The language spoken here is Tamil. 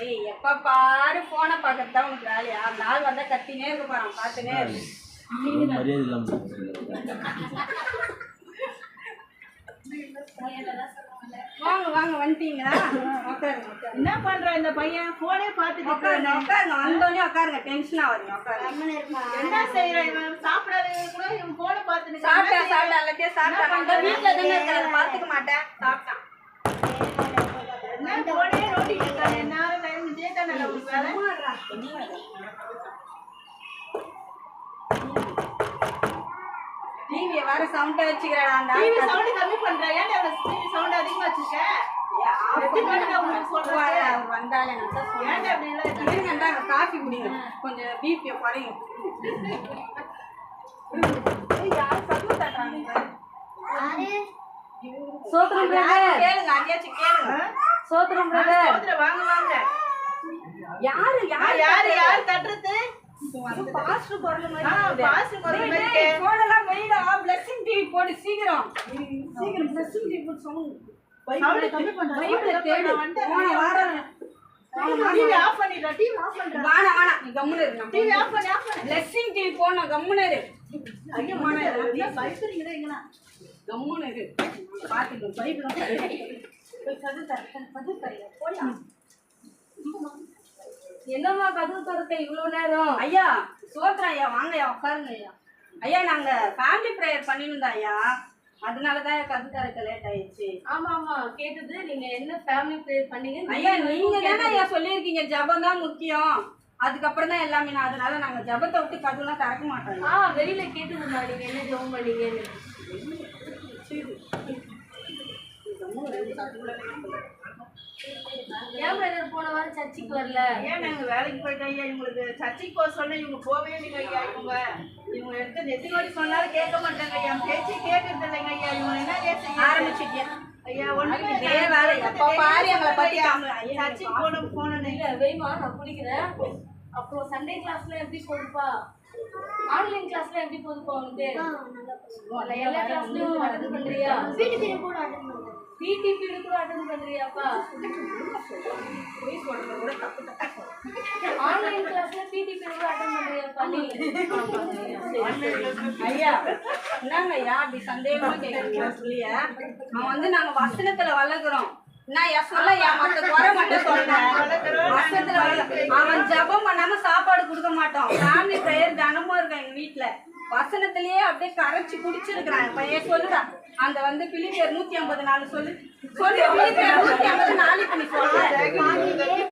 ஏய் எப்ப பாரு போனை பார்க்கறது தான் உனக்கு வேலையா? நாள் வந்தா கத்தினே இருக்க போறான், பார்த்துனே இருக்கு. மரியாதை இல்லாம வாங்க வாங்க வந்துட்டீங்களா? உட்காருங்க. என்ன பண்ற இந்த பையன்? போனே பார்த்துட்டு உட்காருங்க உட்காருங்க, வந்தோடனே உட்காருங்க. டென்ஷன் ஆகுதுங்க, உட்காருங்க. என்ன செய்யற இவன்? சாப்பிடாத கூட இவன் போனை பார்த்துட்டு சாப்பிட்டா சாப்பிட்டா எல்லாத்தையும் சாப்பிட்டா. வீட்டுல தானே இருக்கிறத பார்த்துக்க மாட்டேன். சாப்பிட்டான். என்ன போனே நோண்டிட்டு இருக்கான்? என்ன டைம் இதே தானே உங்களுக்கு வேலை? டிவியை வேற சவுண்டா வச்சுக்கிறாடா. டிவி சவுண்ட் கம்மி பண்ற. ஏன்டா டிவி சவுண்ட் அதிகமா வச்சிருக்க? வந்தாலே ஏன்டா அப்படி எல்லாம் இருங்கண்டா, காஃபி குடிங்க, கொஞ்சம் பிபியை குறையும். யார் சத்தம் தட்டுறாங்க? சோத்ரம் பிரதர் கேளுங்க, அங்கேயாச்சும் கேளுங்க. சோத்ரம் பிரதர் வாங்க வாங்க. யாரு யார் யாரு யார் தட்டுறது? பாஸ்டர் குரல் மாதிரி பாஸ்டர் குரல் மாதிரி இருக்கு. போடலாம் வெயிடா. பிளெஸிங் டிவி போடு சீக்கிரம் சீக்கிரம். பிளெஸிங் டிவி போடு. சவுண்ட் கம்மி பண்ற. பைபிளை தேடு. போன வாரம் டிவி ஆஃப் பண்ணிடுறா. டிவி ஆஃப் பண்றா. வாடா வாடா, நீ கம்முனு இரு. டிவி ஆஃப் பண்ணு ஆஃப் பண்ணு. பிளெஸிங் டிவி போன கம்முனு இரு. ஐயோ மாமா என்ன பயப்படுறீங்களா எங்கனா? கம்முனு இரு. பாத்துட்டு பைபிளை போய் கது தர போயா. என்னம்மா கதவு திறக்க இவ்வளவு நேரம்? ஐயா சோத்ரா ஐயா, வாங்க ஐயா, உட்காருங்க ஐயா. ஐயா நாங்க ஃபேமிலி ப்ரேயர் பண்ணிருந்தோம் ஐயா, அதனாலதான் கதவு திறக்க லேட் ஆயிடுச்சு. ஆமா ஆமா கேட்டது. நீங்க என்ன ஃபேமிலி ப்ரேயர் பண்ணீங்க? ஐயா நீங்க தானே ஐயா சொல்லியிருக்கீங்க ஜபம் தான் முக்கியம், அதுக்கப்புறம் தான் எல்லாமே. அதனால நாங்க ஜபத்தை விட்டு கதவுலாம் திறக்க மாட்டோம். வெளியில கேட்டுருந்தா நீங்க என்ன ஜெபம் பண்ணீங்கன்னு. ஏன் பிரதர் போன வாரம் சர்ச்சுக்கு வரல? ஏன் நாங்க வேலைக்கு போயிட்டோம் ஐயா. இவங்களுக்கு சர்ச்சைக்கு போக சொன்னா இவங்க போவே இல்லைங்க ஐயா. இவங்க எடுத்து நெத்தினோடி சொன்னாலும் கேட்க மாட்டாங்க ஐயா. பேச்சு கேட்கறது இல்லைங்க ஐயா. இவங்க என்ன செய்ய ஆரம்பிச்சிட்டியா ஐயா? ஒண்ணுமே வேலை எப்ப பாரு எங்களை பத்தி சர்ச்சைக்கு போனோம் இல்ல வெய்மா நான் குடிக்கிறேன். அப்புறம் சண்டே கிளாஸ்ல எப்படி போகுதுப்பா? ஆன்லைன் கிளாஸ்ல எப்படி போகுதுப்பா உனக்கு? எல்லா கிளாஸ்லயும் அட்டெண்ட் பண்றியா? பிடி பீரியட் கூட அட்டெண்ட் பண்றியாப்பா? ஆன்லைன் கிளாஸ்ல பிடி பீரியட் கூட அட்டெண்ட் பண்றியாப்பா நீ? ஐயா என்னங்க ஐயா அப்படி சந்தேகமா கேட்குறீங்க? சொல்லிய அவன் வந்து நாங்க வசனத்துல வளர்க்குறோம். நான் என் சொல்ல என் மற்ற குறை மட்டும் சொல்றேன். வசனத்துல அவன் ஜபம் பண்ணாம சாப்பாடு கொடுக்க மாட்டோம். ஃபேமிலி ப்ரேயர் தினமும் இருக்கும் எங்க வீட்டுல. வசனத்திலேயே அப்படியே கரைச்சி குடிச்சிருக்கிறான் பையன். சொல்லுடா அந்த வந்து பிலிப்பியர் 154 சொல்லு சொல்லி 154 இப்ப நீ சொல்ற.